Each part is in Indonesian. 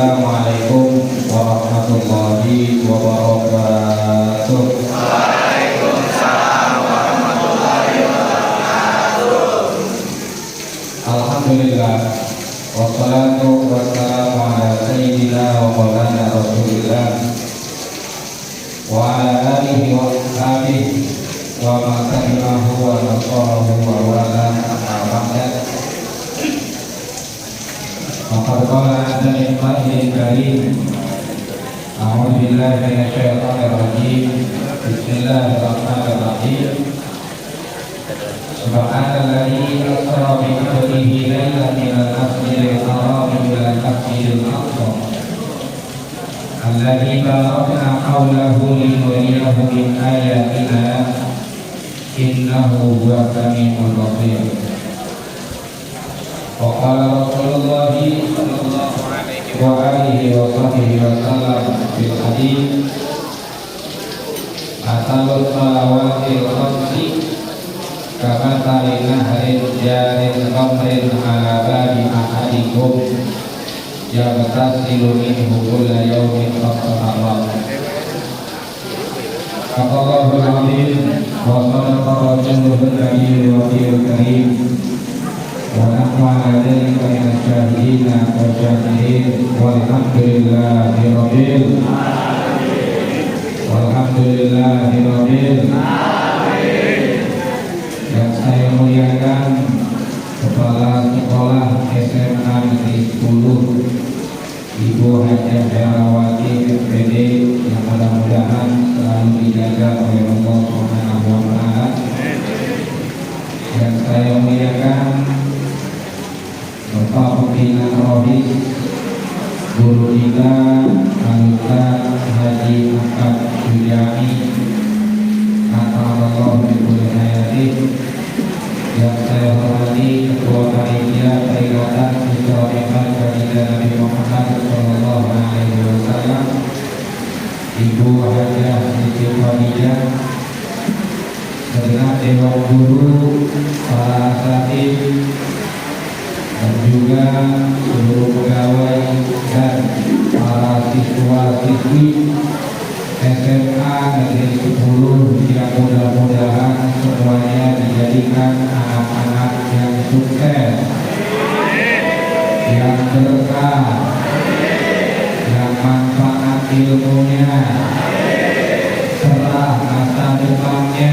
Assalamualaikum warahmatullahi wabarakatuh. Waalaikumsalam warahmatullahi wabarakatuh. Alhamdulillah, wassalatu wassalamu ala sayyidina wa maulana Rasulillah wa ala alihi wa ashabihi wa man tabi'ahu wa nasarahu wa wala amma ba'd. Faqad qala azza wa karim, a'udzu billahi minasyaitonir rajim. Bismillahirrahmanirrahim. Subhanalladzi asra bi 'abdihi lailan minal masjidil haram ilal masjidil aqsa alladzi barakna hawlahu linuriyahu min ayatina innahu huwas samiul basir. Wa qala Rasulullah sallallahu alaihi wa alihi wa sahbihi wa sallam fil hadits asalul salawatil khamsi kama talina harin jarin khamrin ala babi ahadikum yang tasilu minhu kulla yawmin qasamalam. Allahul azim wa sadaqa rasulul karim wa nahwa dzalika min asyahidina wa syahidin walhamdulillahi rabbil yang saya muliakan Kepala Sekolah SMA Negeri 10 Ibu Hajah Herawati SPD yang mudah-mudahan selalu dijaga oleh Allah Subhanahu wa Ta'ala. Yang saya muliakan Bapak Pimpinan Rohis, Guru kita Ustaz Haji Ahmad Sujami Atau yang saya hormati Ketua Panitia Peringatan Isra Mi'raj Baginda Nabi Muhammad Sallallahu Alaihi Wasallam, Ibu Hajah Siti Khadijah, segenap Dewan Guru, para asatidz, dan juga seluruh pegawai dan para siswa-siswi SMA Negeri 10 yang mudah-mudahan semuanya dijadikan anak-anak yang sukses, yang berkah, yang manfaat ilmunya, serta masa depannya,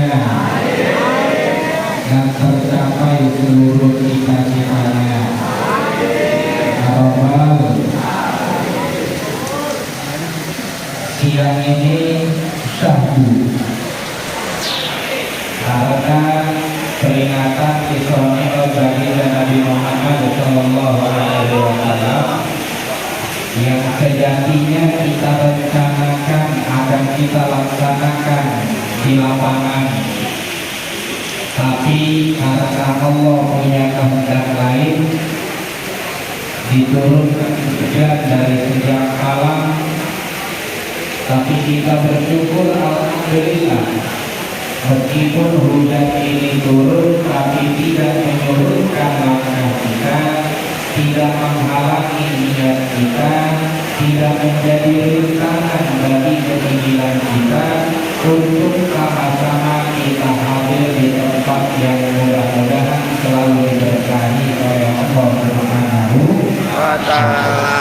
dan tercapai seluruh cita-citanya. Siang ini syahdu karena peringatan Isra Mi'raj Baginda Nabi Muhammad Sallallahu Alaihi Wasallam yang sejatinya kita rencanakan akan kita laksanakan di lapangan, tapi karena Allah punya kehendak lain diturunkan hujan dari sejak malam. Tapi kita bersyukur alhamdulillah, meskipun hujan ini turun tapi tidak menyurutkan langkah kita, tidak menghalangi niat kita, tidak menjadi rintangan bagi keinginan kita untuk sama-sama kita hadir di tempat yang mudah-mudahan selalu diberkahi oleh Allah Subhanahu wa Ta'ala.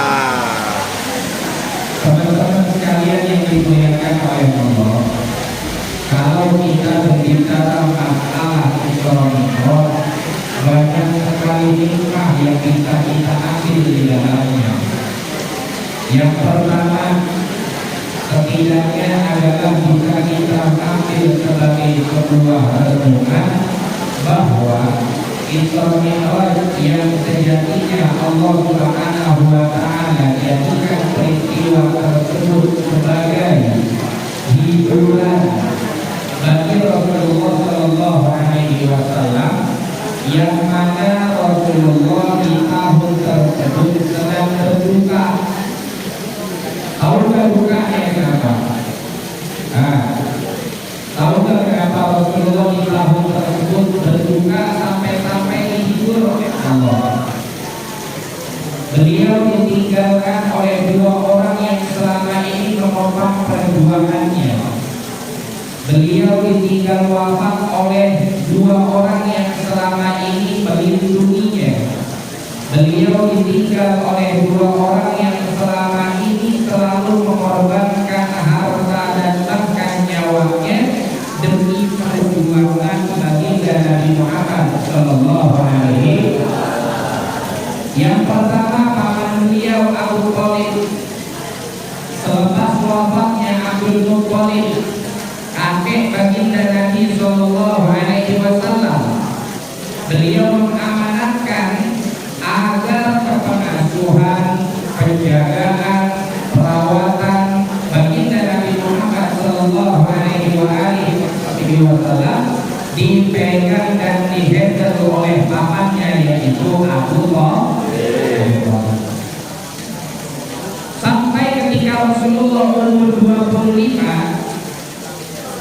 Teman-teman sekalian yang dimuliakan oleh Allah, kalau kita berbicara masalah Isra Mi'raj, banyak sekali hikmah yang bisa kita ambil di dalamnya. Yang pertama, setidaknya adalah bisa kita ambil sebagai sebuah renungan bahwa Isra Mi'raj yang sejatinya Allah Subhanahu wa Ta'ala jadikan peristiwa tersebut sebagai hiburan bagi Rasulullah Sallallahu Alaihi Wasallam, yang mana Rasulullah di tahun tersebut sedang berduka. Tahukah dukanya kenapa? Tahukah kenapa Rasulullah di tahun tersebut berduka sampai-sampai dihibur oleh Allah? Beliau ditinggalkan oleh dua orang yang selama ini menopang perjuangannya. Beliau ditinggal wafat oleh dua orang yang selama ini melindunginya. Beliau ditinggal oleh dua orang yang selama ini selalu mengorbankan harta dan bahkan nyawanya demi perjuangan baginda Nabi Muhammad Sallallahu Alaihi Wasallam. Yang pertama paman beliau Abu Thalib. Selepas wafatnya Abdul Muthalib, kakek baginda Nabi Sallallahu Alaihi Wasallam, beliau mengamanatkan agar kepengasuhan, penjagaan, perawatan baginda Nabi Muhammad Sallallahu Alaihi Wasallam dipegang dan dihandle oleh pamannya, yaitu Abu Thalib. Sampai ketika Rasulullah umur 25,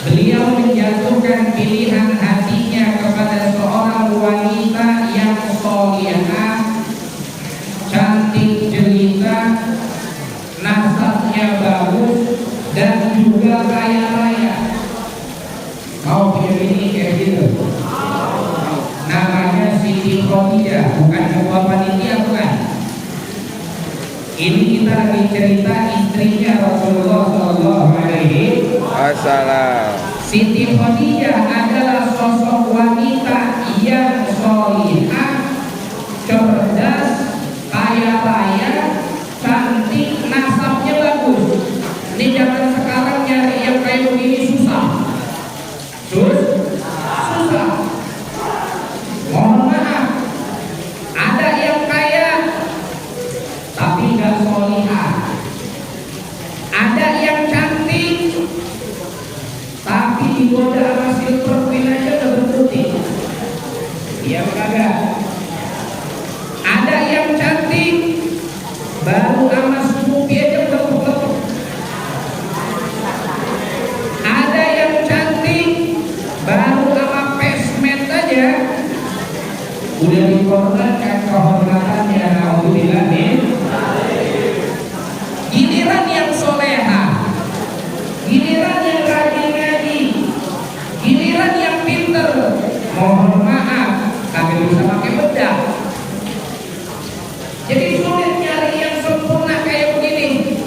beliau menjatuhkan pilihan hatinya kepada seorang wanita yang sholihah, cantik jelita, nasabnya bagus, dan juga kaya raya. Mau punya bini kayak gitu? Namanya Siti Khadijah, bukan ketua panitia, bukan. Ini kita lagi cerita istrinya Rasulullah Sallallahu Alaihi Wasallam. Siti Khadijah adalah sosok wanita yang sholihah, cerdas, kaya raya, cantik, nasabnya bagus. Ini zaman sekarang nyari yang kayak begini susah. Susah. Mohon maaf, ada yang kaya tapi nggak sholihah, ada yang cantik tapi digoda sama silver queen aja udah berputih. Iya kagak? Ada yang cantik baru sama Snoopy aja udah berputih. Ada yang cantik baru sama pesmet aja udah dikorbankan kehormatannya. Alhamdulillah nih. Giliran yang soleha, giliran yang rajin ngaji, giliran yang pinter, mohon maaf kagak bisa pakai bedak. Jadi sulit nyari yang sempurna kayak begini.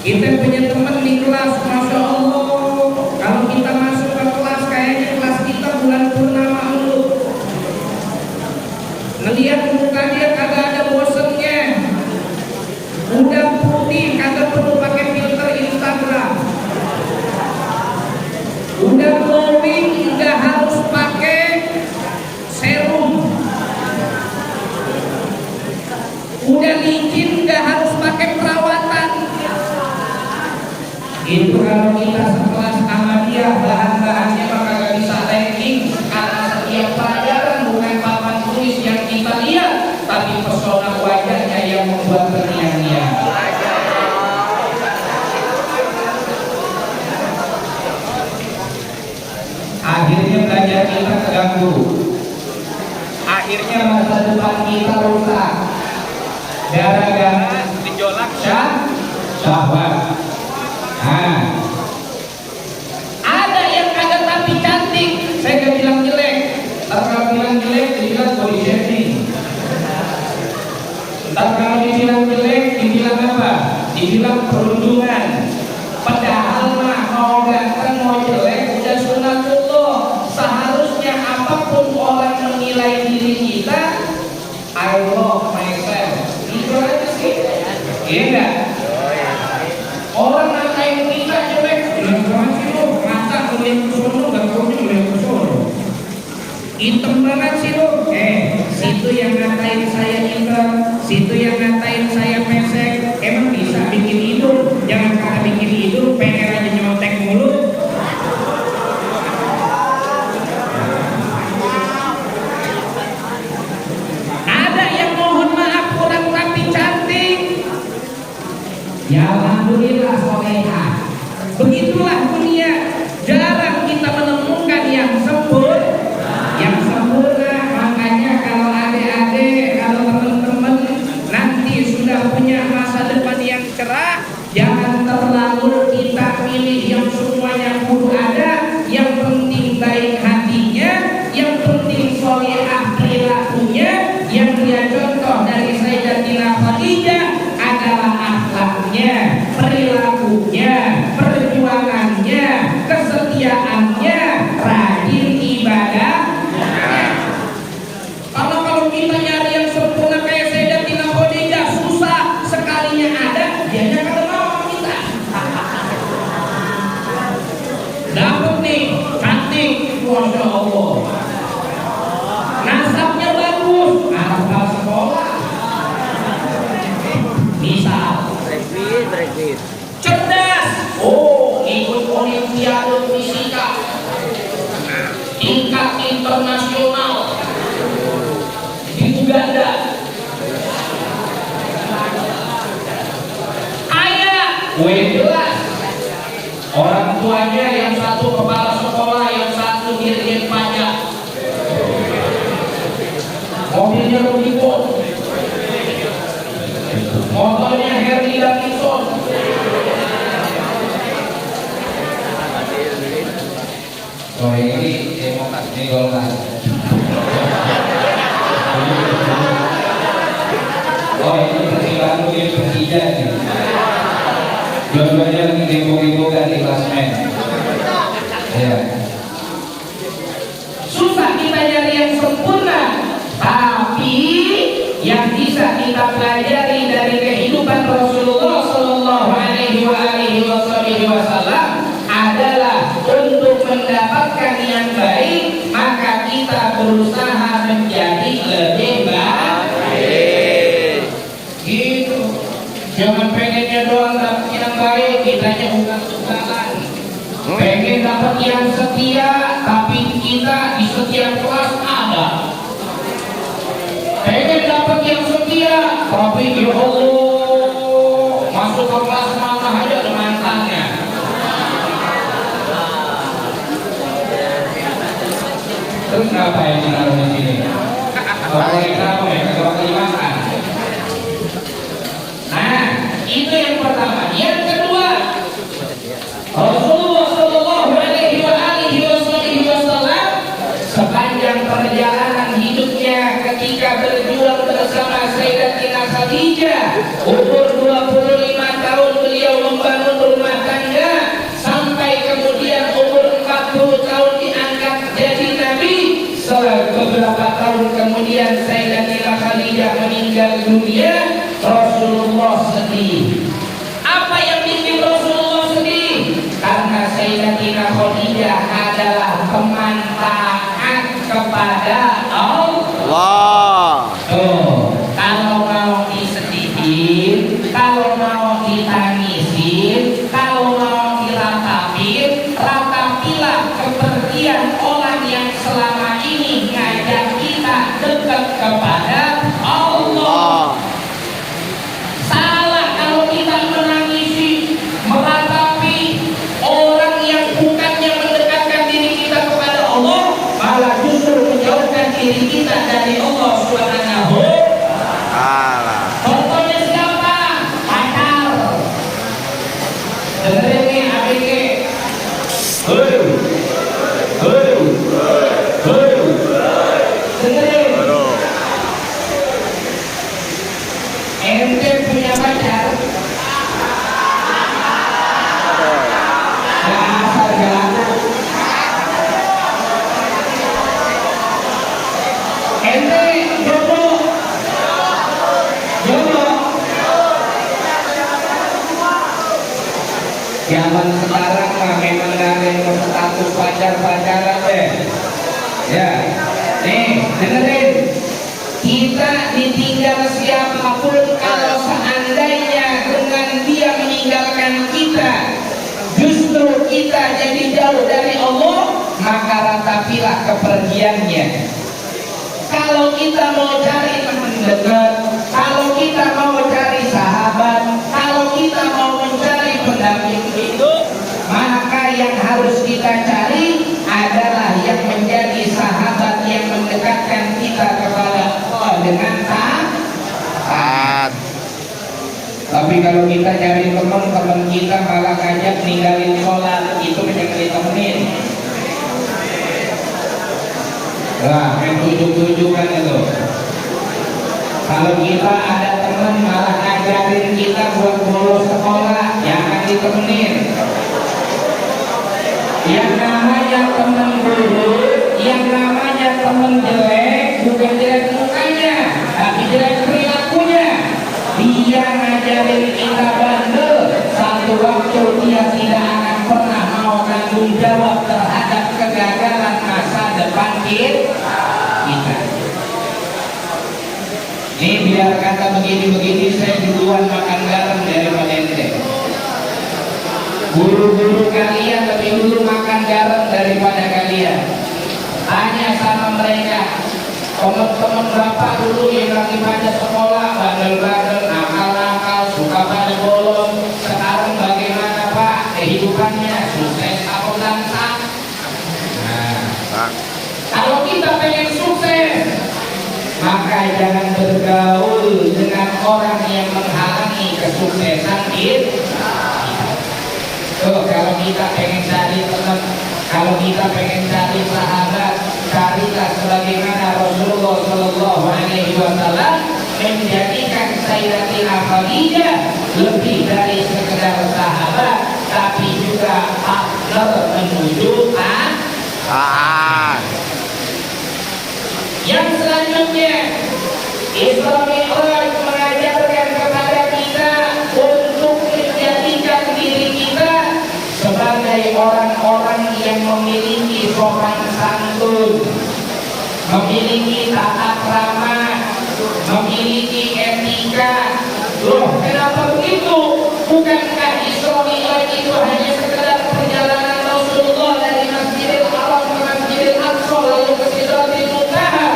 Kita punya teman di kelas, masya Allah, kalau kita masuk ke kelas kayaknya kelas kita bulan purnama dulu. Ngelihat muka dia kagak ada bosennya, udah putih kagak perlu pakai filter Instagram, udah glowing nggak harus pakai serum, udah licin nggak harus pakai perawatan. Itu kalau kita sekelas sama dia, bahan-bahannya bakal gak bisa ranking karena setiap pelajaran bukan papan tulis yang kita lihat, tapi pesona wajahnya yang membuat terngiang-ngiang. Akhirnya belajar kita terganggu, akhirnya masa depan kita rusak gara-gara gejolak syahwat. Nah, ada yang kagak tapi cantik, saya gak bilang jelek. Kalau bilang jelek, dibilang body shaming. Ntar kalau dibilang jelek, dibilang apa? Dibilang perundungan. Padahal mah mau ganteng mau jelek udah sunatullah. Seharusnya apapun orang menilai diri kita, I love myself. Itu aja sih. Iya enggak? Orang ngatain kita jelek, bilang banget sih lo, masa ngeliat kesono gak taunya ngeliat kesono. Hitam banget sih lo, situ yang ngatain saya hitam, situ yang ngatain saya pesek, emang bisa bikin hidung? Jangan kata bikin hidung, pengen aja nyontek mulu. Ada yang mohon maaf kurang rapi cantik, ya alhamdulillah solehah. Begitulah dunia, jarang kita menemukan yang sempurna. Makanya kalau adik-adik, kalau teman-teman nanti tuanya, yang satu kepala sekolah, yang satu dirjen pajak. Mobilnya Rubicon, motornya Harley Davidson. Oh ini Demokrat, ini Golkar. Oh ini persilahan mungkin Persija nih. Dua-duanya lagi demo-demo ganti klasmen. Ya. Susah kita nyari yang sempurna, tapi yang bisa kita pelajari dari kehidupan Rasulullah Sallallahu Alaihi Wasallam adalah untuk mendapatkan yang baik, maka kita berusaha menjadi lebih baik. Gitu. Jangan pengennya doang dapat yang baik, kitanya ugal-ugalan. Pengen dapat yang setia, tapi kita di setiap kelas ada. Pengen dapat yang setia, tapi ya Allah, masuk ke kelas mana aja ada mantannya. Terus ngapain ditaruh di sini? Orang yang tahu ya, kalau dimakan. Nah, itu yang pertama. Yang kedua, Rasulullah Sallallahu Alaihi Wasallam sepanjang perjalanan hidupnya ketika berjuang bersama Sayyidatina Khadijah, umur 25 tahun beliau membangun rumah tangga, sampai kemudian umur 40 tahun diangkat jadi nabi. Beberapa tahun kemudian Sayyidatina Khadijah meninggal dunia. Rasulullah sedih. Apa yang bikin Rasulullah sedih? Karena Sayyidatina Khadijah adalah teman taat kepada Allah. Kalau mau disedihin, kalau mau ditangisin, kalau mau diratapin, ratapilah kepergian orang yang selama ini ngajak kita dekat kepada Allah. Salah kalau kita menangisi, meratapi orang yang bukannya mendekatkan diri kita kepada Allah, malah justru menjauhkan diri kita dari Allah Subhanahu wa Ta'ala. Contohnya siapa? Pacar. Dengerin nih ABG. Dengerin. Ente punya pacar? Dasar galak. Ente jodoh? Jodoh? Zaman sekarang mah memang gak ada yang berstatus pacar-pacaran deh. Ya, nih dengerin. Kita ditinggal siapapun, kalau seandainya dengan dia meninggalkan kita, justru kita jadi jauh dari Allah, maka ratapilah kepergiannya. Kalau kita mau cari teman dekat, kalau kita mau cari sahabat, kalau kita mau mencari pendamping hidup, maka yang harus kita cari adalah yang menjadi sahabat yang mendekatkan kita kepada Allah dengan taat. Tapi kalau kita cari teman kita malah ngajak ninggalin sholat, itu jangan ditemenin. Lah, yang tujuh-tujukan itu. Kalau kita ada teman malah ngajarin kita buat bolos sekolah, jangan ditemenin. Yang namanya teman buruk, yang namanya teman jelek, bukan jelek mukanya, tapi jelek perilakunya. Dia ngajarin kita bandel, satu waktu dia tidak akan pernah mau tanggung jawab terhadap kegagalan masa depan kita. Ini biar kata begini-begini, saya duluan makan garam daripada ente. Guru-guru kalian lebih dulu makan garam daripada kalian. Tanya sama mereka, teman-teman bapak dulu yang lagi pada sekolah, bandel-bandel, nakal-nakal, suka pada bolong, sekarang bagaimana pak kehidupannya? Sukses jangan bergaul dengan orang yang menghalangi kesuksesan kita. Tuh, kalau kita pengen cari teman, kalau kita pengen cari sahabat, carilah sebagaimana Rasulullah Shallallahu Alaihi Wasallam menjadikan Sayyidatina Khadijah lebih dari sekedar sahabat, tapi juga partner menuju Yang selanjutnya, Isra Mi'raj mengajarkan kepada kita untuk menjadikan diri kita sebagai orang-orang yang memiliki sopan santun, memiliki tata krama, memiliki etika. Loh, kenapa begitu? Bukankah Isra Mi'raj itu hanya sekedar perjalanan Rasulullah dari Masjidil Haram ke Masjidil Aqsa lalu ke Sidratil Muntaha?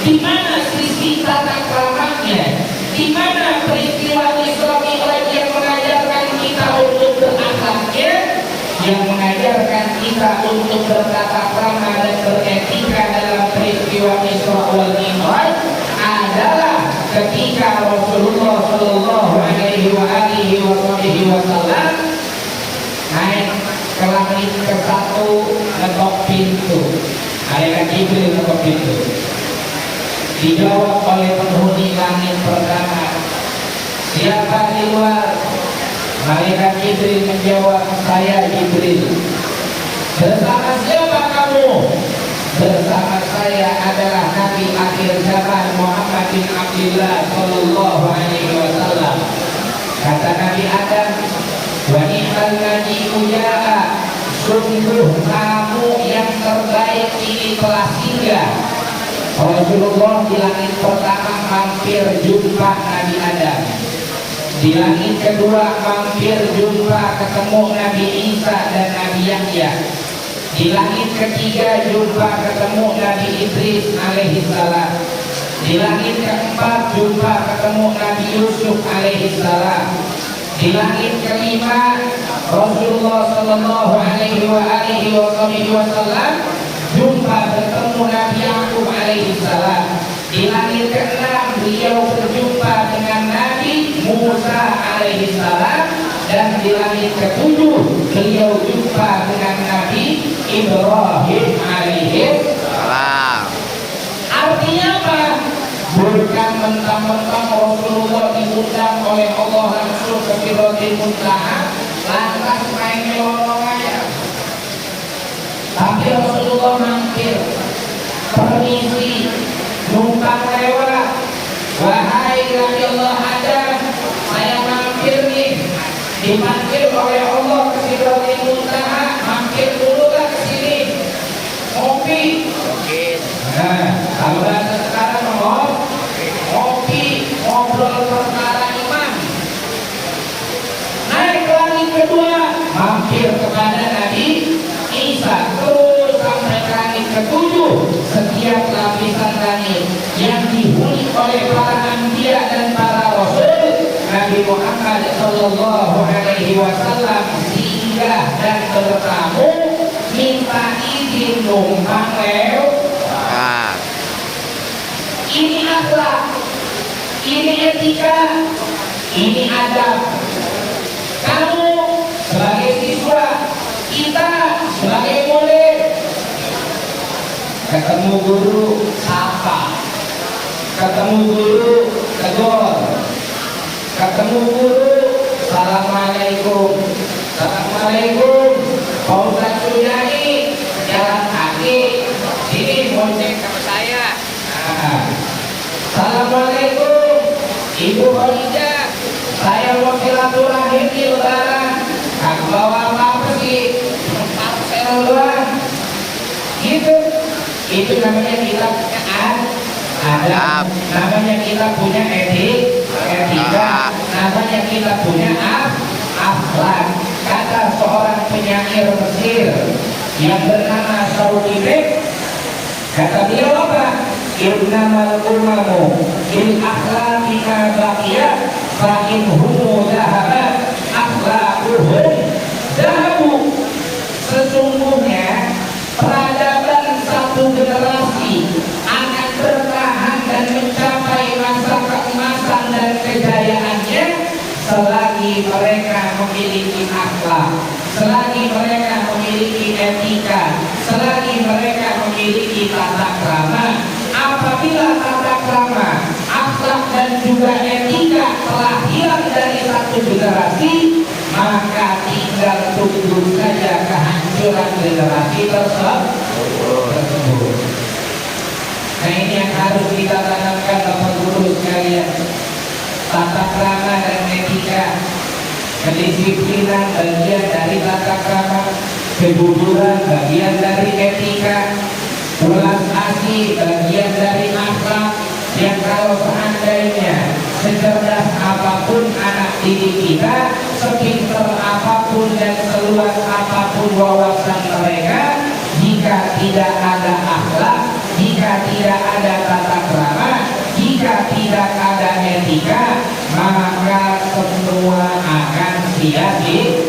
Di mana sisi tata kramanya? Di mana peristiwa Isra Mi'raj yang mengajarkan kita untuk berakhlaknya, yang mengajarkan kita untuk bertata krama dan beretika dalam peristiwa Isra wal Mi'raj adalah ketika Rasulullah Shallallahu Alaihi Wasallam naik ke langit ke-1, ngetok pintu. Malaikat Jibril ngetok pintu. Dijawab oleh penghuni langit pertama, siapa di luar? Malaikat Jibril menjawab, saya Jibril. Bersama siapa kamu? Bersama saya adalah Nabi akhir zaman Muhammad bin Abdullah Sallallahu Alaihi Wasallam. Kata Nabi Adam, wa ni'mal naji'u ja'a, sungguh kamu yang terbaik ini telah singgah. Rasulullah di langit pertama mampir jumpa Nabi Adam. Di langit kedua mampir jumpa ketemu Nabi Isa dan Nabi Yahya. Di langit ketiga jumpa ketemu Nabi Idris alaihi salam. Di langit keempat jumpa ketemu Nabi Yusuf alaihi salam. Di langit kelima Rasulullah Sallallahu Alaihi Wasallam jumpa bertemu Nabi Yakub alaihi salam. Di langit keenam beliau berjumpa dengan Nabi Musa alaihi salam, dan di langit ketujuh beliau jumpa dengan Nabi Ibrahim alaihi salam. Artinya apa? Bukan mentang-mentang Rasulullah diundang oleh Allah langsung ke Sidratil Muntaha lantas main nyelonong aja. Tapi Rasulullah mampir, permisi, numpang lewat. Wahai Nabi Allah Adam, saya mampir nih, dipanggil oleh Allah ke Sidratil Muntaha, mampir dulu lah ke sini, ngopi. Nah, kalau bahasa sekarang ngopi, ngobrol perkara iman. Naik langit kedua, mampir kepada Nabi Isa, terus sampai ke langit ketujuh. Setiap lapisan langit yang dihuni oleh para anbiya dan para rasul, Nabi Muhammad Sallallahu Alaihi Wasallam singgah dan bertamu, minta izin numpang lewat. Ini akhlak, ini etika, ini adab. Kamu sebagai siswa, kita sebagai murid, ketemu guru sapa, ketemu guru tegur, ketemu guru assalamualaikum, assalamualaikum, Pak Ustaz Suryani jalan kaki, sini bonceng sama saya. Assalamualaikum Ibu Khadijah, saya mau silaturahim di lebaran. Aku bawa apa sih? Parcel doang. Gitu. Itu namanya kita punya adab, namanya kita punya etika, namanya kita punya akhlak. Kata seorang penyair Mesir yang bernama Saudi, kata beliau apa? Innamal umamu bil akhlaqi ma baqiya fa in hum dhahabat akhlaquhum dhahabu. Sesungguhnya peradaban satu generasi akan bertahan dan tunggu saja kehancuran generasi tersebut. Nah ini yang harus kita tanamkan Bapak Guru sekalian. Tata krama dan etika, kedisiplinan bagian dari tata krama, kejujuran bagian dari etika, ulas asih bagian dari akhlak. Yang kalau seandainya secerdas apapun anak didik kita, sepinter apapun dan seluas apapun wawasan mereka, jika tidak ada akhlak, jika tidak ada tata krama, jika tidak ada etika, maka semua akan sia-sia.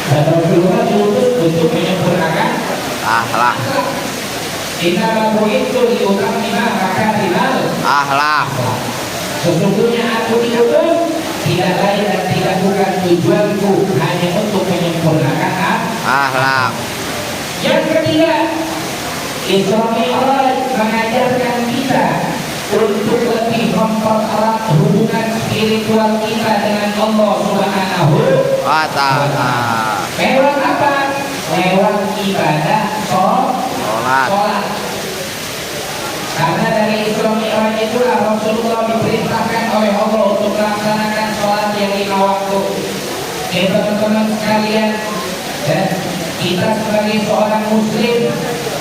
Dan Rasulullah diutus untuk menyempurnakan akhlak. Inna itu diutamina makarimal Akhlak. Sesungguhnya aku diutus tidak lain dan tidak bukan tujuanku hanya untuk menyempurnakan Akhlak. Yang ketiga, Isra Mi'raj mengajarkan kita untuk lebih mempererat hubungan spiritual kita dengan Allah Subhanahu wa ta'ala. Lewat apa? Lewat ibadah sholat. Karena dari Isra Mi'raj itulah Rasulullah diperintahkan oleh Allah untuk melaksanakan sholat yang 5 waktu. Teman-teman sekalian, kita sebagai seorang muslim,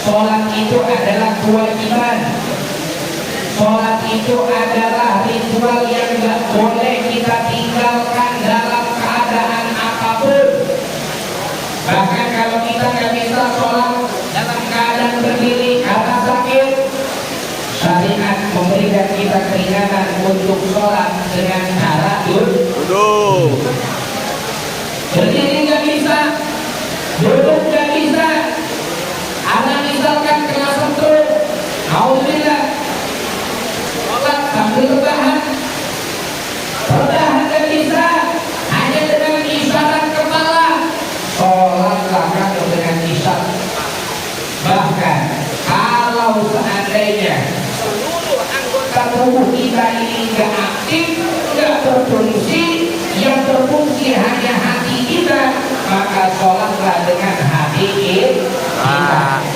sholat itu adalah kewajiban. Sholat itu adalah ritual yang gak boleh kita tinggalkan dalam keadaan apapun. Bahkan kalau kita gak bisa sholat dalam keadaan berdiri karena sakit, syariat memberikan kita keringanan untuk sholat dengan cara Duduk. berdiri gak bisa, duduk gak bisa. Anak misalkan kena stroke, alhamdulillah, sholat sambil bertahan gak bisa, hanya dengan isyarat kepala. Sholatlah kamu dengan isyarat. Bahkan kalau seandainya seluruh anggota tubuh kita ini gak aktif, gak berfungsi, yang berfungsi hanya hati kita, maka sholatlah dengan hati kita.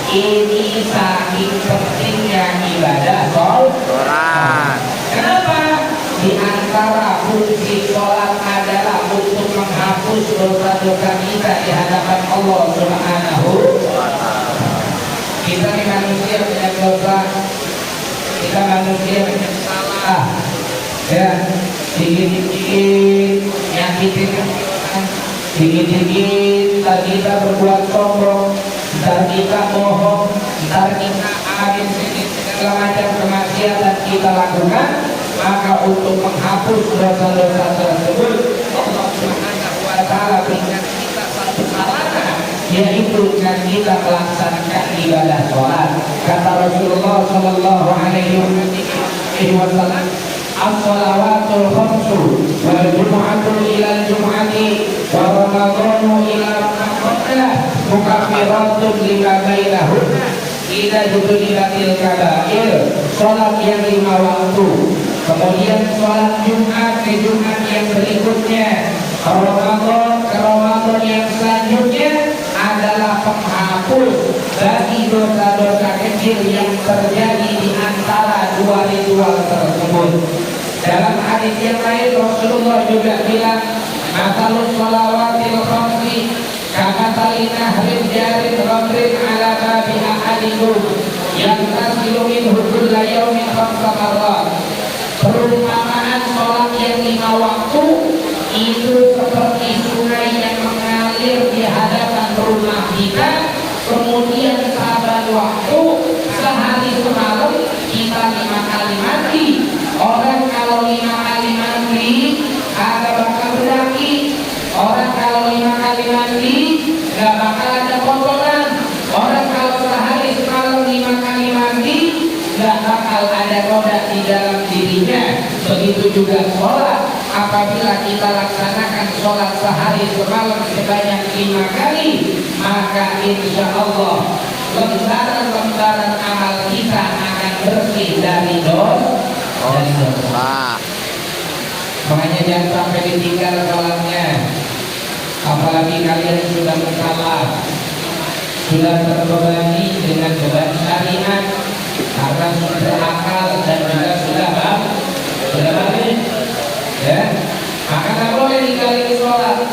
Ini saking pentingnya ibadah sholat. Kenapa? Di antara fungsi sholat adalah untuk menghapus dosa-dosa kita di hadapan Allah Subhanahu wa ta'ala. Kita ini manusia punya dosa, kita manusia punya salah, ya, dikit-dikit nyakitin orang, dikit-dikit kita berbuat sombong, ntar kita bohong, ntar kita amin segala macam kemaksiatan kita lakukan. Maka untuk menghapus dosa-dosa tersebut, Allah Subhanahu wa ta'ala berikan kita satu sarana, yaitu dengan kita melaksanakan ibadah sholat. Kata Rasulullah sallallahu alaihi wasallam, as-shalawatul khamsu wal jumu'atu ila al-jumu'ati wa ramadhanu ila ramadhana mukaffiratun lima bainahunna idza judulatil kabair. Sholat yang 5 waktu, kemudian sholat Jumat ke Jumat yang berikutnya, Ramadan ke Ramadan yang selanjutnya adalah penghapus bagi dosa-dosa kecil yang terjadi di antara dua ritual tersebut. Dalam hadis yang lain Rasulullah juga bilang, masalul shalawatil khamsi kamathali nahrin jarin ghamrin ala babi ahadikum yang tasilu minhu kulla yawmin 5 marrat. Perumpamaan sholat yang 5 waktu itu seperti sungai yang mengalir di hadapan rumah kita, kemudian saban waktu sehari semalam kita 5 kali mandi. Orang kalau 5 kali mandi ada bakal berdaki. Orang kalau 5 kali mandi gak bakal ada kotoran. Orang kalau sehari semalam 5 kali mandi gak bakal ada roda di dalam dirinya. Begitu juga sholat, apabila kita laksanakan sholat sehari semalam sebanyak 5 kali, maka insya Allah lembaran-lembaran amal kita akan bersih dari dosa. Makanya jangan sampai ditinggal sholatnya. apalagi kalian sudah mukallaf, sudah terbebani dengan beban syariat karena sudah berakal dan juga sudah balik, ya. Maka tak boleh tinggalin sholat.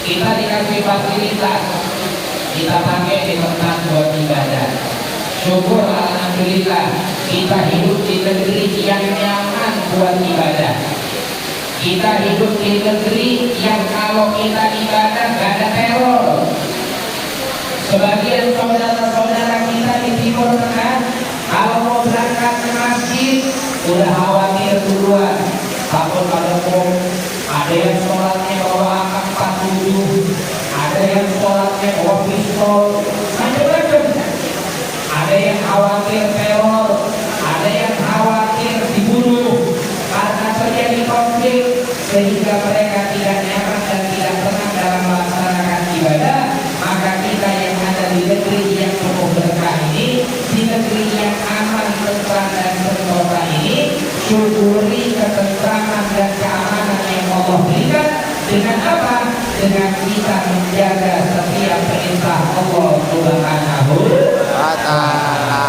Kita dikasih fasilitas, kita pakai di tempat buat ibadah. Syukur alhamdulillah kita hidup di negeri yang nyaman buat ibadah. Kita hidup di negeri yang kalau kita ibadah gak ada teror. Sebagian saudara-saudara kita di Timur Tengah kalau mau berangkat ke masjid udah khawatir duluan, takut pada bom. Ada yang sholatnya bawa AK-47, ada yang sholatnya bawa pistol, macam-macam. Ada yang khawatir teror, ada yang khawatir dibunuh karena terjadi konflik, sehingga mereka tidak nyaman dan tidak tenang dalam melaksanakan ibadah. Maka kita yang ada di negeri yang penuh berkah ini, di negeri yang aman, tentram dan sentosa ini, syukuri ketentraman dan keamanan yang Allah berikan. Dengan apa? Dengan kita menjaga setiap perintah Allah Subhanahu wa ta'ala.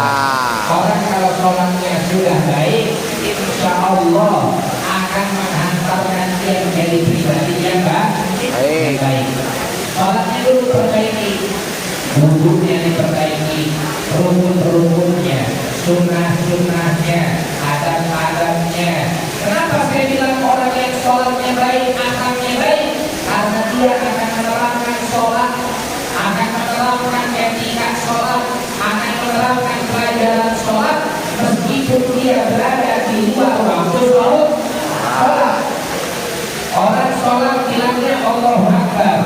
Orang kalau sholatnya sudah baik, insya Allah akan menghantarkan dia menjadi pribadi yang baik. Sholatnya dulu perbaiki, wudhunya diperbaiki, rukun-rukunnya, sunnah-sunnahnya, adab-adabnya. Kenapa saya bilang orang yang sholatnya baik, akalnya baik? Karena dia akan menerapkan sholat, akan menerapkan etika sholat, akan menerapkan pelajaran sholat, meskipun dia berada di luar waktu sholat. Orang sholat bilangnya Allahu Akbar.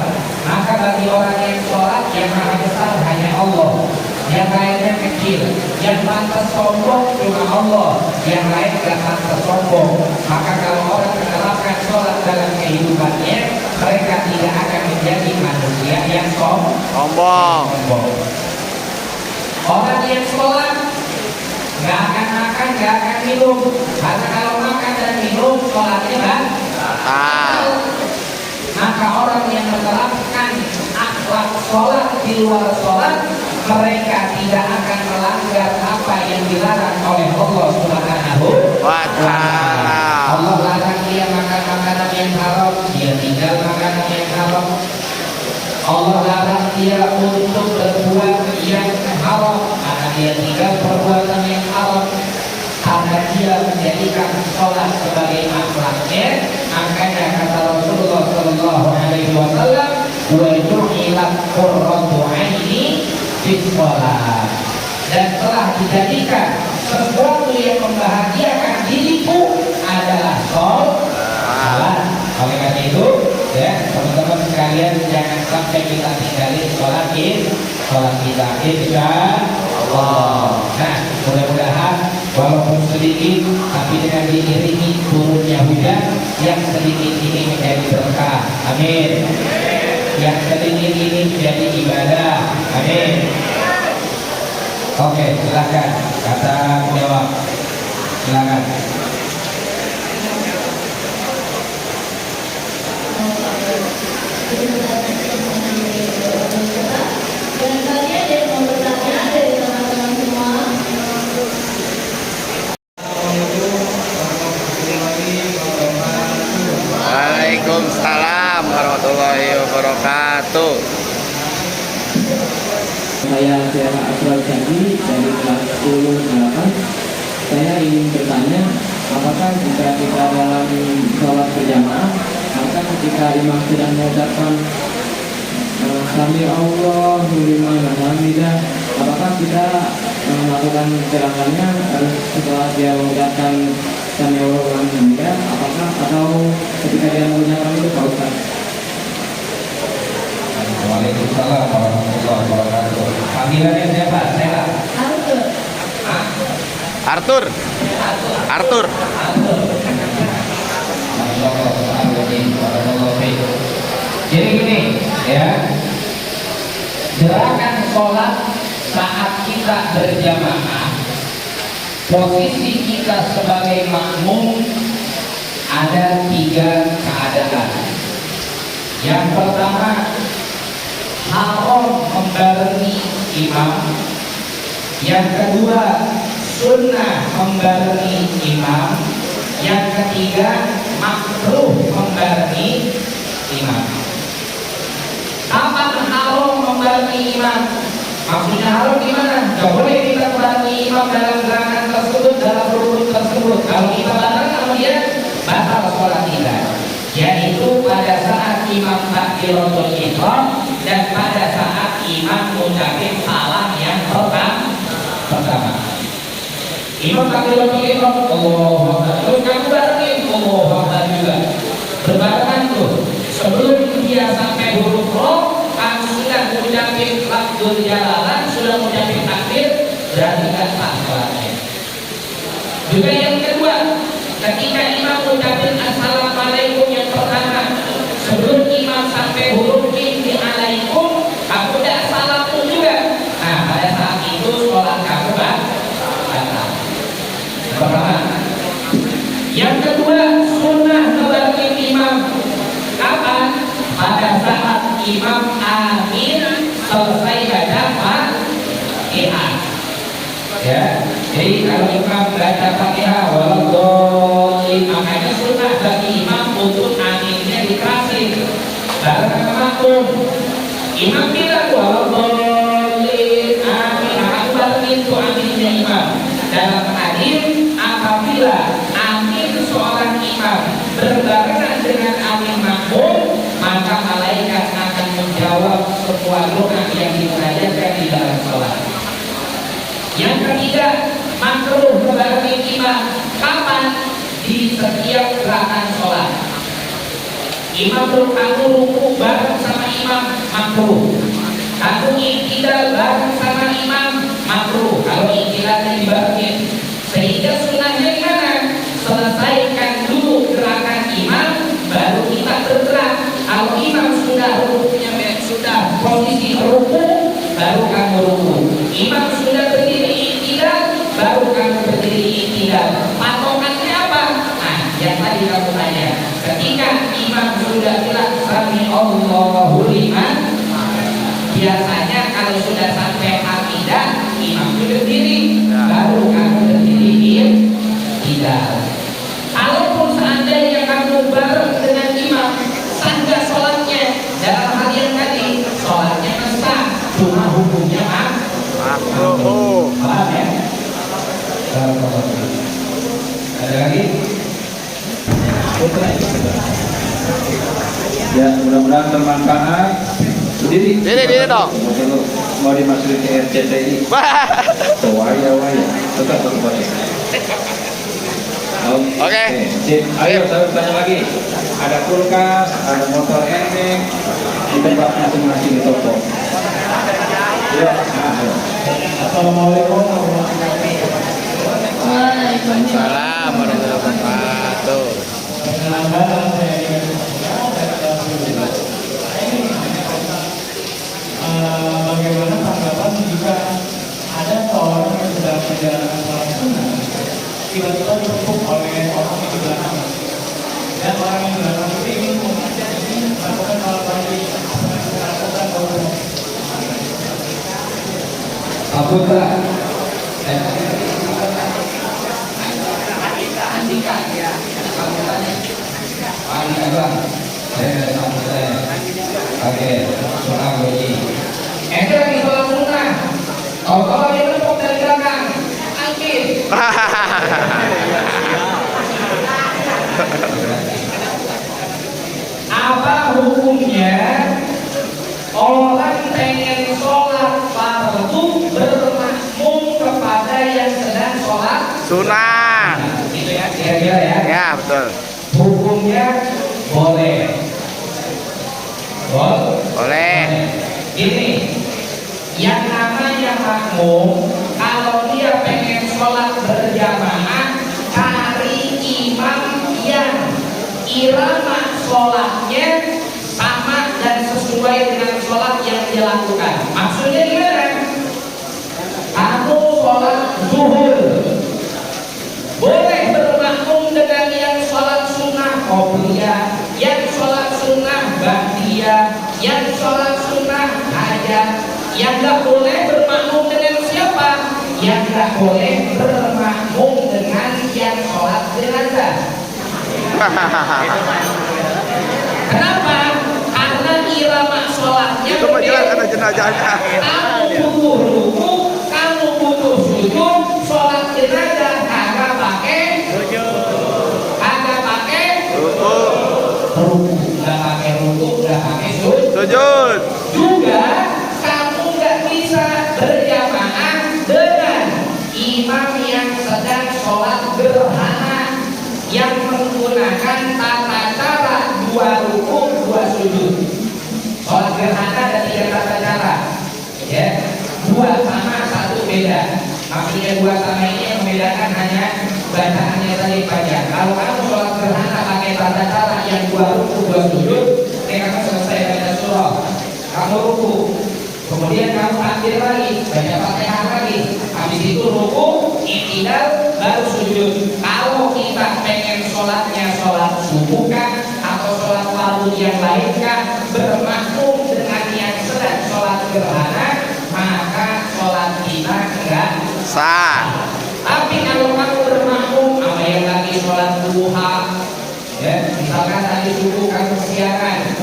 Maka bagi orang yang sholat, yang maha besar hanya Allah, yang lainnya kecil, yang pantas sombong cuma Allah, yang lain gak pantas sombong. Maka kalau orang menerapkan sholat dalam kehidupannya, mereka tidak akan menjadi manusia yang sombong. Orang yang sholat gak akan makan, gak akan minum, karena kalau makan dan minum sholatnya maka orang yang menerapkan akhlak sholat di luar sholat, mereka tidak akan melanggar apa yang dilarang oleh Allah Subhanahu wa ta'ala. Allah larang dia makan makanan yang haram, dia tinggal makanan yang haram. Allah larang dia untuk berbuat yang haram, maka dia tinggal perbuatan yang haram. Karena dia menjadikan sholat sebagai akhlaknya, makanya kata Rasulullah Sallallahu Alaihi Wasallam, wa ju'ilat qurratu aini fis sholat, dan telah dijadikan sesuatu yang membahagiakan diriku adalah sholat. Oleh karena itu, ya teman-teman sekalian, jangan sampai kita tinggalin sholat kita, insya Allah. Nah, mudah-mudahan walaupun sedikit, tapi dengan diiringi turunnya hujan, yang sedikit ini menjadi berkah. Amin. Yang sedikit ini menjadi ibadah. Amin. Oke, silakan. Kata jawab. Silakan. Dan kalian yang mau bertanya dari teman-teman semua. Waalaikumsalam warahmatullahi wabarakatuh. Saya Asral Syahdi dari kelas 10-8. Saya ingin bertanya, apakah jika kita dalam sholat berjamaah, maka ketika imam sedang mengucapkan Sami Allahu liman hamidah, apakah kita melakukan gerakannya setelah dia mengucapkan Sami Allahu liman hamidah, apakah atau ketika dia mengucapkan itu Pak Ustaz? Waalaikumsalam warahmatullahi wabarakatuh. Panggilannya siapa? Saya. Arthur. Jadi gini, ya, gerakan sholat saat kita berjamaah, posisi kita sebagai makmum ada 3 keadaan. Yang pertama, haram membarengi imam. Yang kedua, sunnah membarengi imam. Yang ketiga, makruh membarengi imam. Kapan haram membarengi imam? Maksudnya haram gimana? Gak boleh kita membarengi imam dalam gerakan tersebut, dalam rukun tersebut. Kalau kita bareng sama dia, batal sholat kita. Yaitu pada saat imam takbiratul ihram dan pada saat imam mengucapkan salam yang pertama. Imam takbiratul ihram, Allahu Akbar. Terus kamu barengin, Allahu Akbar juga. Berbarengan tuh. Sebelum dia sampai huruf roh, kamu sudah mengucapkan lafzul jalalah, sudah mengucapkan takbir, berarti kan sah sholatnya. Juga yang kedua, ketika imam mengucapkan assalamualaikum yang pertama, sebelum imam sampai huruf mim di alaikum, kamu udah assalamu juga. Nah, pada saat itu sholat kamu batal. Pertama. Yang kedua, sunnah membarengi imam. Kapan? Pada saat imam amin selesai baca Fatihah. Ya, jadi kalau imam baca Fatihah waladhdallin, makanya sunnah bagi imam untuk aminnya dikasih bareng sama makmum. Imam bilang waladhdallin amin, aku barengin tuh aminnya imam. Dalam hadis, apabila amin seorang imam berbarengan dengan amin makmum, maka malaikat akan menjawab semua doa yang dimunajatkan di dalam sholat. Yang ketiga, makruh membarengi imam. Kapan? Di setiap gerakan sholat. Imam kamu ruku bareng sama imam, makruh. Kamu iktidal bareng sama imam, makruh. Kalau iktidalnya dibarengin, sehingga sunnahnya gimana? Selesaikan dulu gerakan imam, baru kita bergerak. Kalau imam sudah rukunya sudah posisi ruku, baru kamu ruku. Imam sudah berdiri iktidal, baru kamu berdiri iktidal. Patokannya apa? Nah, yang tadi kamu tanya. Ketika imam sudah bilang sami Allahu liman, biasanya kalau sudah sampai hamidah, imam sudah berdiri, baru kamu berdiri iktidal. Kalaupun seandainya kamu bareng dengan imam, sah nggak sholatnya? Dalam hal yang tadi, sholatnya sah, cuma hukumnya makruh. Paham ya? Ada lagi? Ya, mudah-mudahan bermanfaat. Diri dong. Mau dimasukin ke RCTI. Waya. Tetap boleh. Oke. Sip. Ayo saya tanya lagi. Ada kulkas, ada motor ending di tempat masing-masing di toko. Ya. Assalamualaikum warahmatullahi wabarakatuh. Waalaikumsalam warahmatullahi wabarakatuh. Bagaimana tanggapan jika ada seorang yang sedang menjalankan sholat sunnah tiba-tiba ditepuk oleh orang yang di belakang, dan orang yang di belakang itu ingin melakukan sholat wajib, apa yang kita lakukan kalau Saputra. Oke, soal lagi. Ente lagi sholat sunnah. Kalau dia tepuk dari belakang, angkit. Apa hukumnya orang pengen sholat fardu bermakmum kepada yang sedang sholat Sunnah. Gitu ya, kira-kira ya. Ya, betul. Hukumnya boleh. Boleh. Ini yang namanya makmum, kalau dia pengen sholat berjamaah, cari imam yang irama sholatnya sama dan sesuai dengan sholat yang dia lakukan. Maksudnya gimana? Kamu sholat zuhur, boleh bermakmum dengan yang sholat sunnah qobliyah, yang sholat sunnah ba'diyah, Yang nggak boleh bermakmum dengan siapa? Yang nggak boleh bermakmum dengan yang sholat jenazah. Kenapa? Karena irama sholatnya Itu mah jelas ada berbeda. jenazahnya. Kamu butuh ruku, kamu butuh sujud, sholat jenazah agak pakai ruku, nggak pakai ruku, nggak pakai sujud. Sujud. Juga kamu nggak bisa berjamaah dengan imam yang sedang sholat gerhana yang menggunakan tata cara 2 ruku 2 sujud. Sholat gerhana ada 3 tata cara, ya, 2 sama 1 beda. Maksudnya 2 sama ini yang membedakan hanya bacaannya tadi saja. Kalau kamu sholat gerhana pakai tata cara yang 2 ruku 2 sujud, kamu selesai baca surah, kamu ruku, kemudian kamu ambil lagi, baca Fatihah lagi, habis itu ruku, i'tidal, baru sujud. Kalau kita pengen sholatnya sholat subuh kah, atau sholat fardu yang lain kah, bermakmum dengan yang sedang sholat gerhana, maka sholat kita enggak Sah. tapi kalau kamu bermakmum sama yang lagi sholat duha, ya, misalkan tadi subuh kamu kesiangan,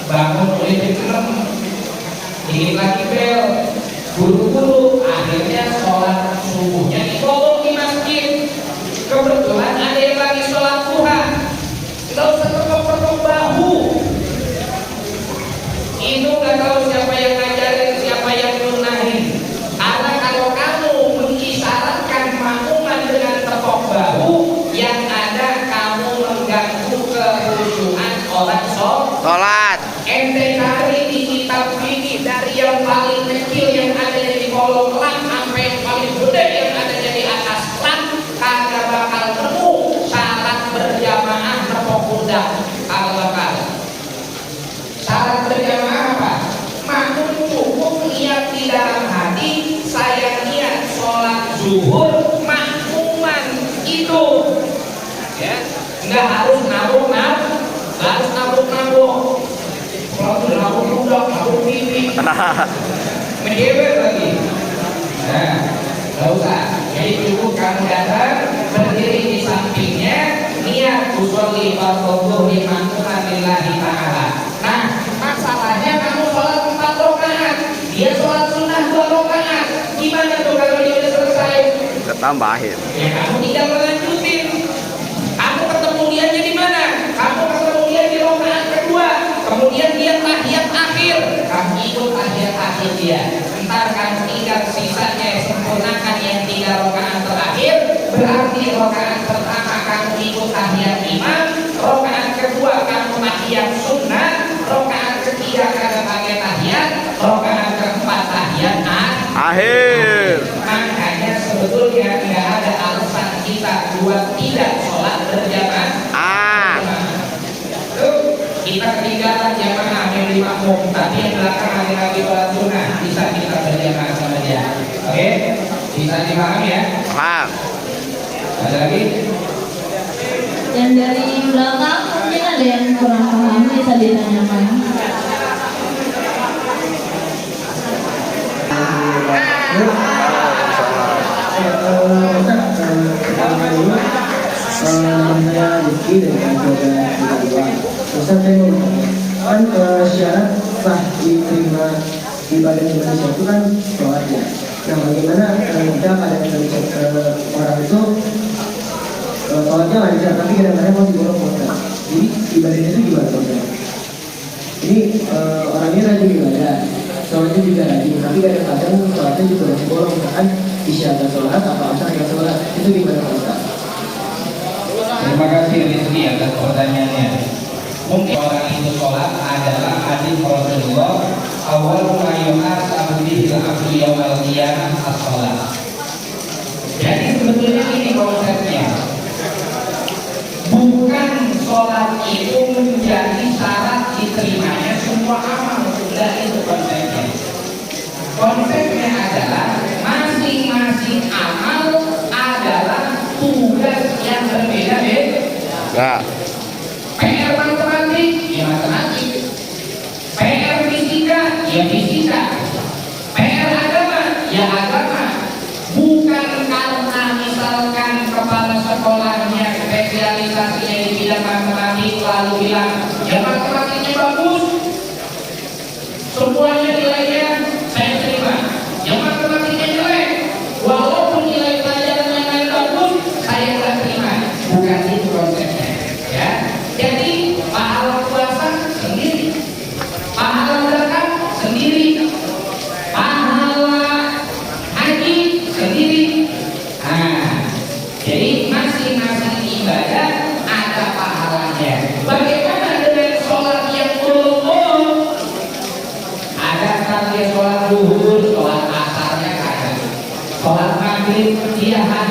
bangun mulai jam 6, dingin lagi bel, buru-buru, akhirnya sholat subuhnya ditolong di masjid. Kebetulan ada yang lagi sholat duha, nggak usah ketok-ketok bahu. Itu nggak tahu siapa yang ngajarin, siapa yang nunahin. Karena kalau kamu mengisyaratkan makmuman dengan tepok bahu, yang ada kamu mengganggu kehusuan orang Sholat. Ente cari di kitab fikih dari yang paling kecil yang ada di kolom lam sampai yang paling gede yang ada di atas lam, kagak bakal nemu syarat berjamaah tepok pundak. Kagak bakal. Syarat berjamaah apa? Makmum cukup niat di dalam hati, saya niat sholat zuhur makmuman itu, ya, nggak harus nabung, nggak harus nabung. Kalau tuh nabung pundak, nabung pipi, menjewel lagi. Nah, nggak usah. Jadi cukup kamu datang, berdiri di sampingnya, niat usolli fardhu makmuman lillahi ta'ala. Nah, masalahnya kamu sholat 4 rakaat, dia sholat sunnah 2 rakaat. Gimana tuh kalau dia udah selesai? Tambahin. Ya kamu tidak melanjutin. Kamu ketemu dia di mana? Kamu ketemu dia di rakaat kedua. Kemudian dia tahiyat akhir. Kamu ikut tahiyat akhir dia. Ntar kamu tinggal sisanya sempurnakan yang 3 rakaat terakhir. Berarti rakaat pertama kamu ikut tahiyat imam, rakaat kedua kamu tahiyat sunnah, rakaat ketiga kamu pakai tahiyat, rakaat keempat tahiyat Akhir. Makanya sebetulnya tidak ada alasan kita buat tidak sholat berjamaah. Kita ketinggalan jamaah yang di makmum, tapi yang belakang ada lagi sholat sunnah, bisa kita berjamaah sama dia. Oke? Bisa dipahami ya? Paham. Ada lagi? Yang dari belakang mungkin ada yang kurang paham, bisa ditanyakan. Namanya Rizky dari Keluarga Kedua. Ustaz, saya mau kan syarat sah diterima ibadah Indonesia itu kan sholatnya. Nah, bagaimana kita pada Indonesia orang itu sholatnya lancar, tapi kadang-kadang mau digolong puasa. Jadi ibadahnya itu gimana Ustaz? Ini orangnya rajin ibadah, sholatnya juga rajin, tapi kadang-kadang sholatnya juga masih bolong, misalkan isya ada sholat atau asar ada sholat, itu gimana Ustaz? Terima kasih Rizky atas pertanyaannya. Mungkin orang itu sholat adalah hadis Rasulullah, awal mayunas abdi al-abdu yawmal qiyamah as-sholat. Jadi sebetulnya ini konsepnya, bukan sholat itu menjadi syarat diterimanya semua amal. Sudah itu konsepnya. Konsepnya adalah masing-masing amal adalah tugas yang berbeda-beda. PR matematik, ya matematik. PR fisika, ya fisika.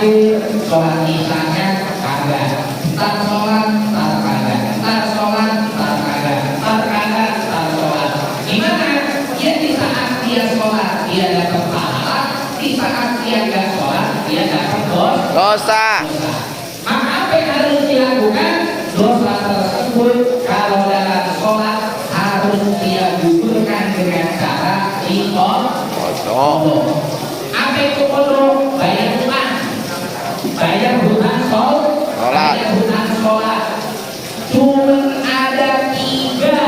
hadir sholat isanya kagak, ntar sholat ntar kagak, ntar sholat ntar kagak, ntar kagak ntar sholat. Gimana? Ya di saat dia sholat dia dapat pahala, di saat dia nggak sholat dia dapat Dosa. Maka apa yang harus dilakukan? Dosa tersebut kalau dalam sholat harus dia gugurkan dengan cara Kodok. apa itu kodok? Bayar hutang. Bayar hutang Sholat. bayar hutang sholat. Cuma ada 3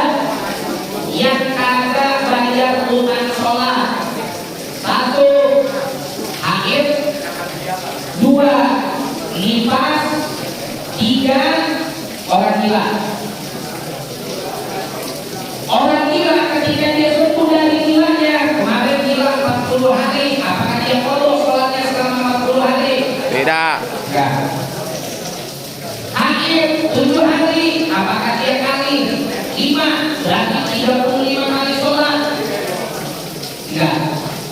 yang kagak bayar hutang sholat. 1 haid, 2 nifas, 3 orang gila. Orang gila ketika dia sembuh dari gilanya, kemarin gila 40 hari, apakah dia kodok sholatnya selama 40 hari? Tidak. Enggak. Haid 7 hari, apakah dia kali? 5, berarti 35 kali sholat. Enggak.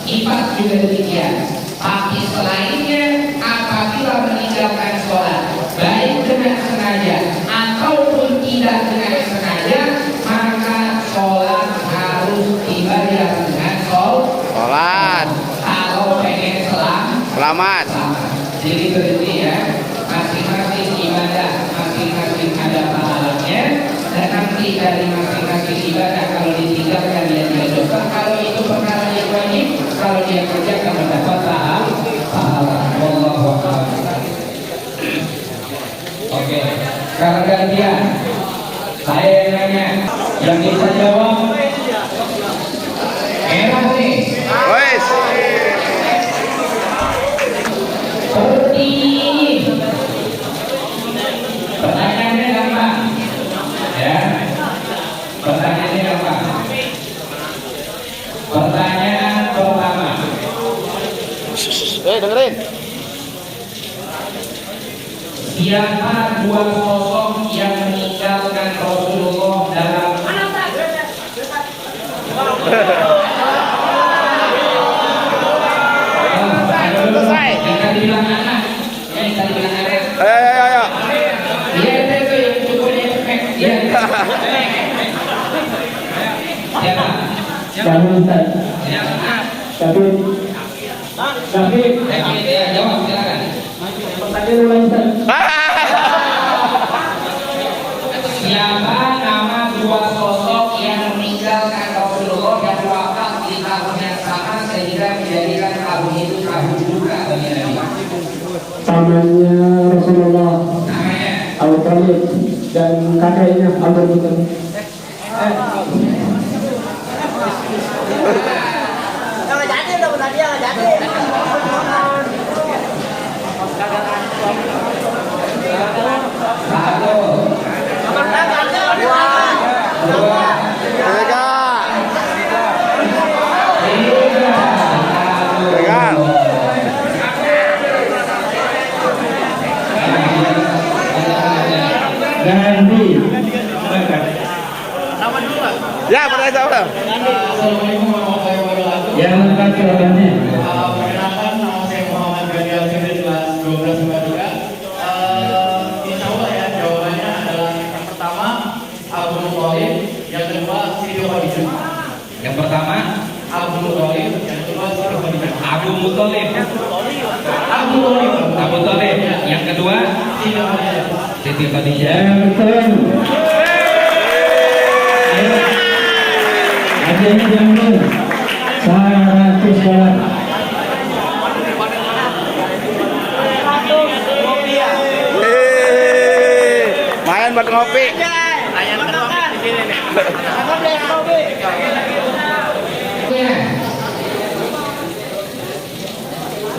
Nifas juga demikian. Tapi selainnya, apabila meninggalkan sholat baik dengan sengaja ataupun tidak dengan sengaja, maka sholat harus dibayar dengan Sholat. kalau pengen Selamat. jadi berarti ya, masing-masing ibadah masing-masing ada pahalanya, dan nanti dari masing-masing ibadah kalau ditinggalkan dia tidak dosa. Kalau itu perkara yang wajib, kalau dia kerjakan mendapat pahala. Wallahu a'lam. Oke, sekarang gantian. Saya yang nanya, yang bisa jawab merah nih. Wes. Seperti ini. Pertanyaannya gampang. Ya. Pertanyaannya gampang. Pertanyaan pertama. Dengerin. Siapa 2 sosok yang meninggalkan Rasulullah dalam Selesai. yang tadi bilang anak, yang tadi bilang anak. Ayo. Dia itu yang cukup efek. Dia. Siapa? Kami Ustaz. Tapi Ya, jawab silakan. pertanyaan ulang Ustaz. Siapa nama 2 sosok yang meninggalkan Rasulullah dan wafat di tahun yang sama sehingga menjadikan tahun itu tahun duka bagi Nabi? Pamannya Rasulullah, Namanya Abu Thalib, dan kakeknya Abu Bakar. satu, dua, tiga. Pegang. Ganti. Ya, pertanyaan siapa? Assalamualaikum warahmatullahi wabarakatuh. Yang lengkap jawabannya. Perkenalkan, nama saya Muhammad Gani Al-Sirri, kelas 12 Madura. Insya Allah ya, jawabannya adalah yang pertama Abu Thalib, yang kedua Siti Khadijah. Yang pertama Abu Thalib, yang kedua Siti Khadijah. Abu Muthalib. Abu Thalib. Abu Thalib. Yang kedua Siti Khadijah. Siti Khadijah. Yang betul. Adanya jambul. 100 sholat. Main buat ngopi.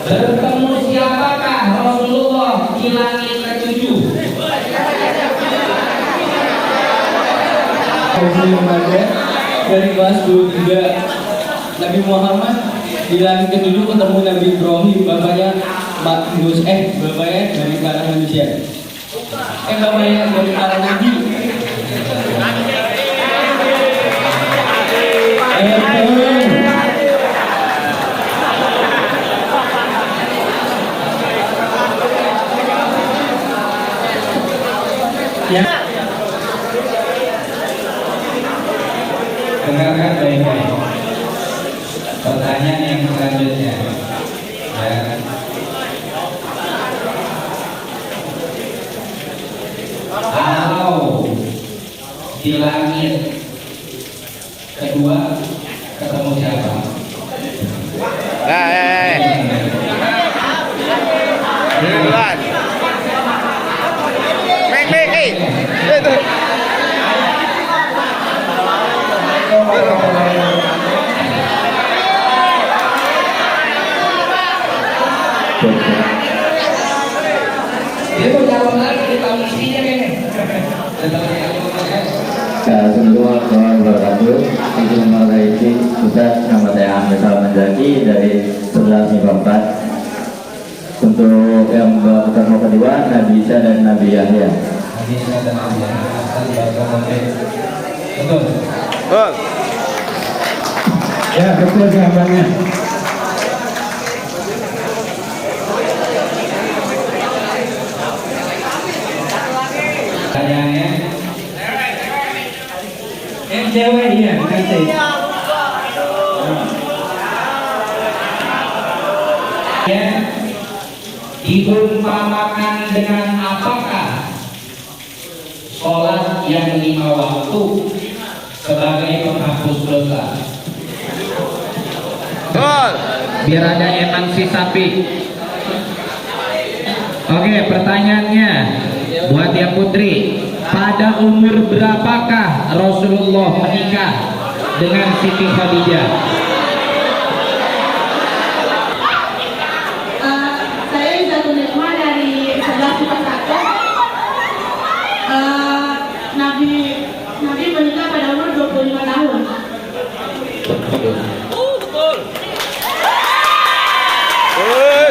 Bertemu siapakah Rasulullah di langit ke-7? Dari kelas 23 Nabi Muhammad di langit ke-7 ketemu Nabi Ibrahim, bapaknya bapaknya dari kalangan manusia. Bapaknya dari kalangan nabi. Ya. Dengarkan baik-baik. Pertanyaan yang selanjutnya. Ya. Kalau di langit kedua ketemu siapa? Duluan. Mik. Itu. Dia mau jawab lagi di tahun isinya kayaknya. Assalamualaikum warahmatullahi wabarakatuh. Ustaz, nama saya Ahmad Salman Zaki dari 11 MIPA 4. Untuk yang bertemu kedua, Nabi Isa dan Nabi Yahya. Nabi Isa dan Nabi Yahya. Betul. Betul. Ya, betul jawabannya. Pertanyaannya, yang cewek iya, kasih. Ya, diumpamakan dengan apakah sholat yang 5 waktu sebagai penghapus dosa? Betul. Biar ada emansi sapi. Oke, pertanyaannya buat yang putri, pada umur berapakah Rasulullah menikah dengan Siti Khadijah? Saya bisa menerima dari 11 MIPA 1. Nabi menikah pada umur 25 tahun.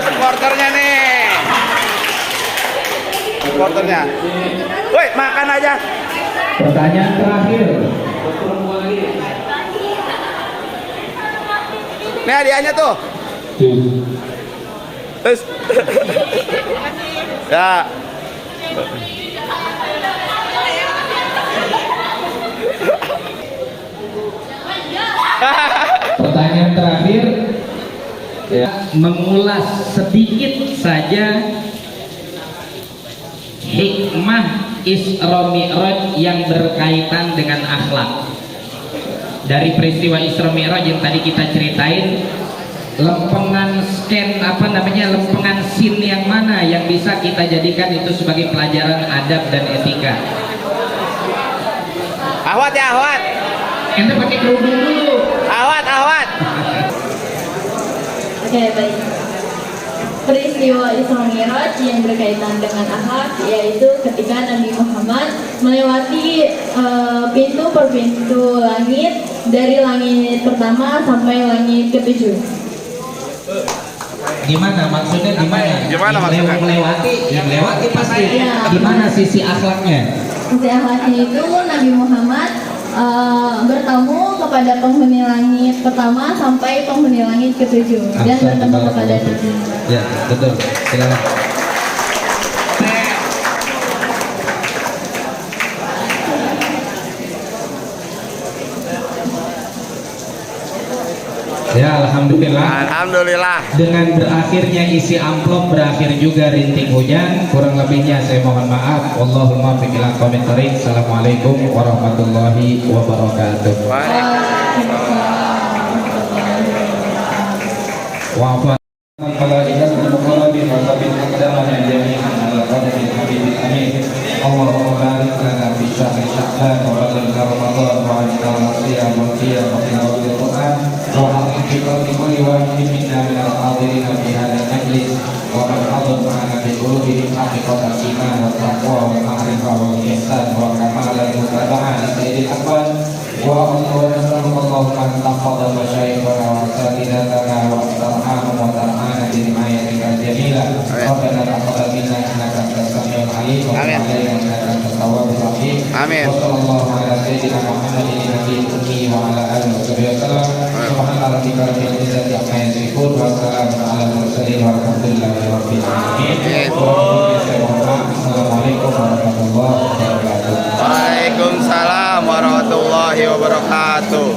Supporternya nih. Supporternya. Woi, makan aja. Pertanyaan terakhir. Nih hadiahnya tuh. Terus. Ya. Pertanyaan terakhir, ya, mengulas sedikit saja hikmah Isra Mi'raj yang berkaitan dengan akhlak. Dari peristiwa Isra Mi'raj yang tadi kita ceritain, lempengan lempengan scene yang mana yang bisa kita jadikan itu sebagai pelajaran adab dan etika? Ahwat ya, Ahwat. Ente pakai kerudung dulu. Ahwat. Oke, baik. Peristiwa Isra Mi'raj yang berkaitan dengan akhlak yaitu ketika Nabi Muhammad melewati pintu per pintu langit, dari langit pertama sampai langit ke-7. Gimana maksudnya gimana? Gimana maksudnya? Melewati pasti. Iya. Gimana sisi akhlaknya? Sisi akhlaknya itu Nabi Muhammad bertemu kepada penghuni langit pertama sampai penghuni langit ke-7 dan bertemu kepada Nabi. Ya, betul. Silakan. Ya, alhamdulillah. Alhamdulillah. Dengan berakhirnya isi amplop, berakhir juga rintik hujan. Kurang lebihnya saya mohon maaf. Allahumma fiqh ila qawmin thariq. Assalamualaikum warahmatullahi wabarakatuh. Wa'afan al-malaikatu al-muqarrabin wa sabit aqdamana jami'an ala qadri habibin amin. Allahumma barik lana fi syahri sya'ban wa ballighna ramadan wa ajna al-siyam wa qiyam wa qiyam al-Qur'an wa haqqi fi qalbi kulli wahidin minna min al-hadirin fi hadha al-majlis wa man hadar ma'ana bi qulubihim haqiqatan iman wa taqwa wa ma'rifah wa ihsan wa kamal al-mutaba'ah li sayyidil akbar wa Allahumma taqaddam masyayikhana wa asatidatana wa tarhamhum wa tarhana bi rimayatika jamilah. Rabbana taqabbal minna innaka antas samiul alim wa tub alaina innaka antat tawwabur rahim. Amin. Wa sallallahu ala sayyidina Muhammadin nabiyil ummi wa ala alihi wa sahbihi wasallam. Subhana rabbika rabbil izzati amma yasifun wa salamun alal mursalin walhamdulillahi rabbil alamin. Assalamualaikum warahmatullahi wabarakatuh. wabarakatuh.